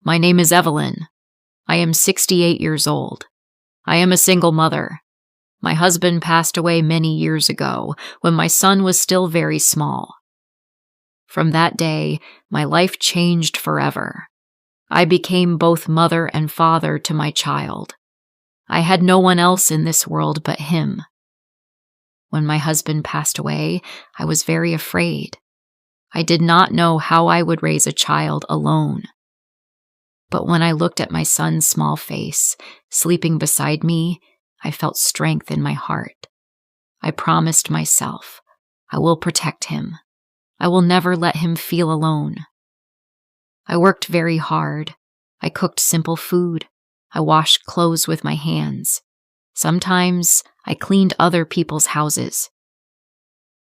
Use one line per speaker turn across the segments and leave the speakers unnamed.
My name is Evelyn. I am 68 years old. I am a single mother. My husband passed away many years ago when my son was still very small. From that day, my life changed forever. I became both mother and father to my child. I had no one else in this world but him. When my husband passed away, I was very afraid. I did not know how I would raise a child alone. But when I looked at my son's small face, sleeping beside me, I felt strength in my heart. I promised myself, I will protect him. I will never let him feel alone. I worked very hard. I cooked simple food. I washed clothes with my hands. Sometimes I cleaned other people's houses.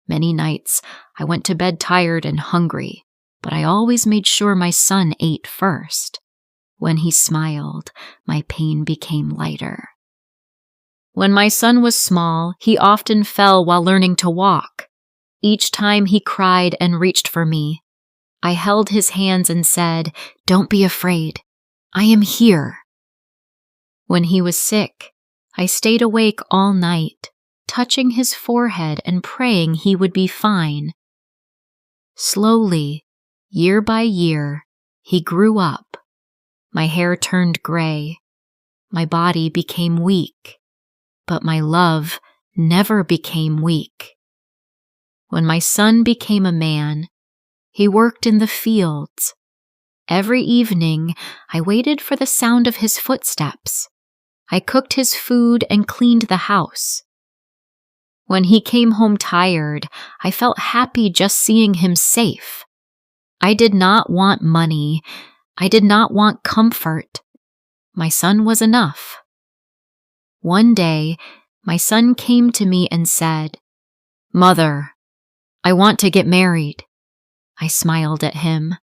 Many nights I went to bed tired and hungry, but I always made sure my son ate first. When he smiled, my pain became lighter. When my son was small, he often fell while learning to walk. Each time he cried and reached for me, I held his hands and said, "Don't be afraid. I am here." When he was sick, I stayed awake all night, touching his forehead and praying he would be fine. Slowly, year by year, he grew up. My hair turned gray. My body became weak, but my love never became weak. When my son became a man, he worked in the fields. Every evening, I waited for the sound of his footsteps. I cooked his food and cleaned the house. When he came home tired, I felt happy just seeing him safe. I did not want money. I did not want comfort. My son was enough. One day, my son came to me and said, "Mother, I want to get married." I smiled at him.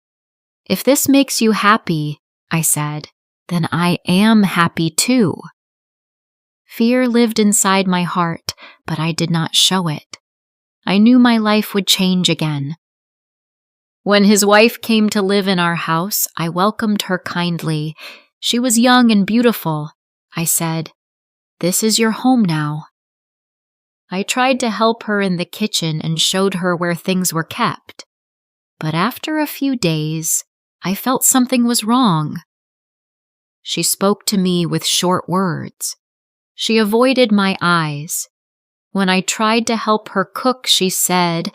"If this makes you happy," I said, "then I am happy too." Fear lived inside my heart, but I did not show it. I knew my life would change again. When his wife came to live in our house, I welcomed her kindly. She was young and beautiful. I said, "This is your home now." I tried to help her in the kitchen and showed her where things were kept. But after a few days, I felt something was wrong. She spoke to me with short words. She avoided my eyes. When I tried to help her cook, she said,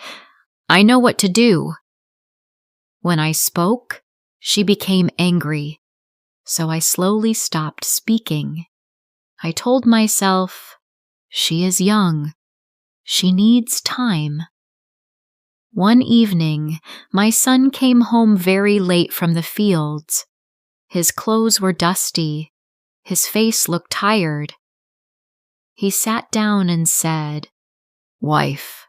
"I know what to do." When I spoke, she became angry, so I slowly stopped speaking. I told myself, she is young. She needs time. One evening, my son came home very late from the fields. His clothes were dusty. His face looked tired. He sat down and said, "Wife,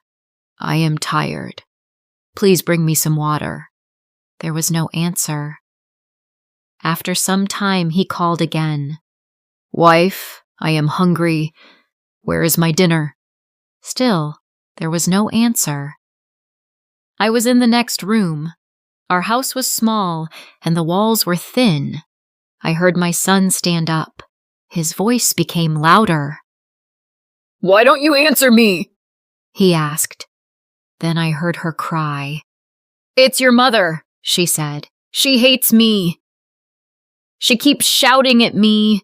I am tired. Please bring me some water." There was no answer. After some time, he called again. "Wife, I am hungry. Where is my dinner?" Still, there was no answer. I was in the next room. Our house was small, and the walls were thin. I heard my son stand up. His voice became louder. "Why don't you answer me?" he asked. Then I heard her cry. "It's your mother," she said. "She hates me. She keeps shouting at me.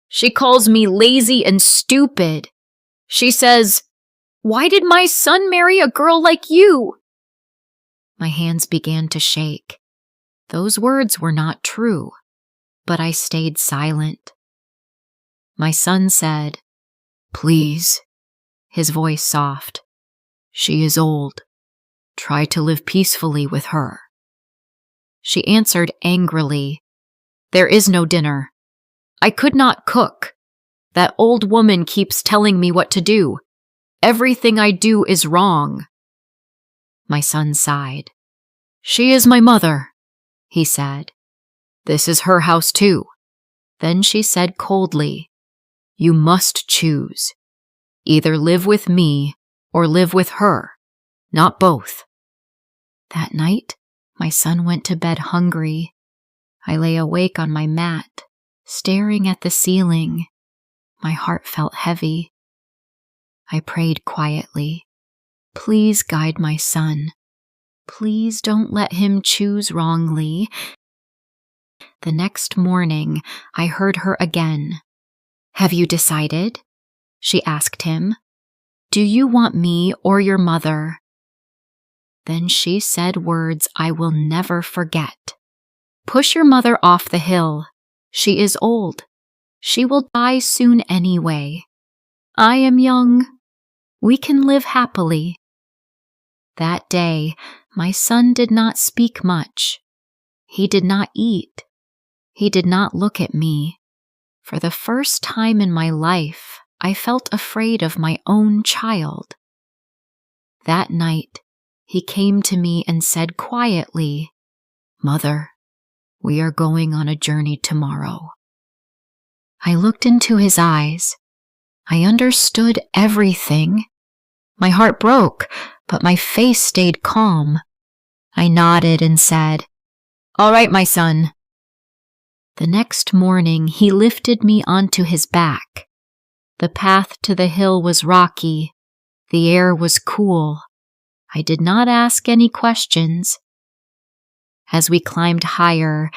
She calls me lazy and stupid. She says, 'Why did my son marry a girl like you?'" My hands began to shake. Those words were not true, but I stayed silent. My son said, "Please," his voice soft. "She is old. Try to live peacefully with her." She answered angrily, "There is no dinner. I could not cook. That old woman keeps telling me what to do. Everything I do is wrong." My son sighed. "She is my mother," he said. "This is her house too." Then she said coldly, "You must choose. Either live with me or live with her, not both." That night, my son went to bed hungry. I lay awake on my mat, staring at the ceiling. My heart felt heavy. I prayed quietly. Please guide my son. Please don't let him choose wrongly. The next morning, I heard her again. Have you decided? She asked him. Do you want me or your mother? Then she said words I will never forget. Push your mother off the hill. She is old. She will die soon anyway. I am young. We can live happily. That day, my son did not speak much. He did not eat. He did not look at me. For the first time in my life, I felt afraid of my own child. That night, he came to me and said quietly, Mother, we are going on a journey tomorrow. I looked into his eyes. I understood everything. My heart broke, but my face stayed calm. I nodded and said, All right, my son. The next morning, he lifted me onto his back. The path to the hill was rocky. The air was cool. I did not ask any questions. As we climbed higher,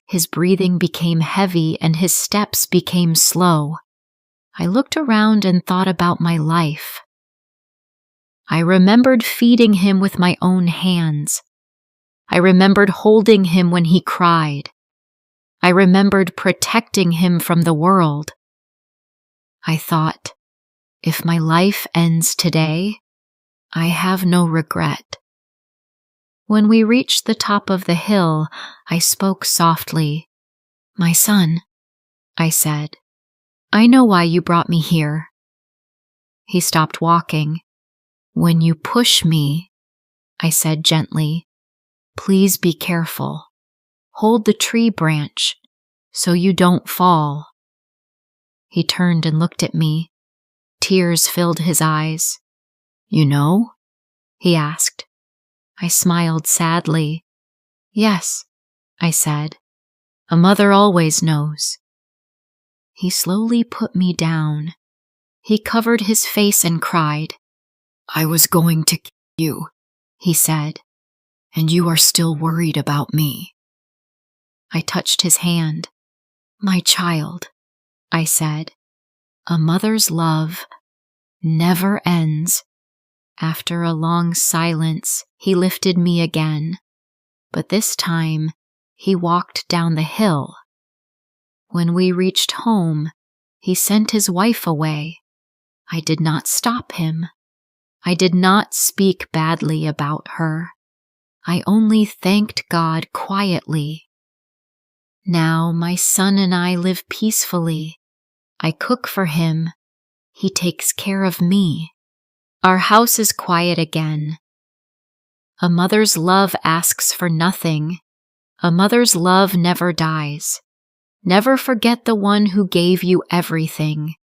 his breathing became heavy and his steps became slow. I looked around and thought about my life. I remembered feeding him with my own hands. I remembered holding him when he cried. I remembered protecting him from the world. I thought, if my life ends today, I have no regret. When we reached the top of the hill, I spoke softly. My son, I said, I know why you brought me here. He stopped walking. When you push me, I said gently, please be careful. Hold the tree branch so you don't fall. He turned and looked at me. Tears filled his eyes. You know? He asked. I smiled sadly. Yes, I said. A mother always knows. He slowly put me down. He covered his face and cried. I was going to kill you, he said, and you are still worried about me. I touched his hand. My child, I said, a mother's love never ends. After a long silence, he lifted me again, but this time he walked down the hill. When we reached home, he sent his wife away. I did not stop him. I did not speak badly about her. I only thanked God quietly. Now my son and I live peacefully. I cook for him. He takes care of me. Our house is quiet again. A mother's love asks for nothing. A mother's love never dies. Never forget the one who gave you everything.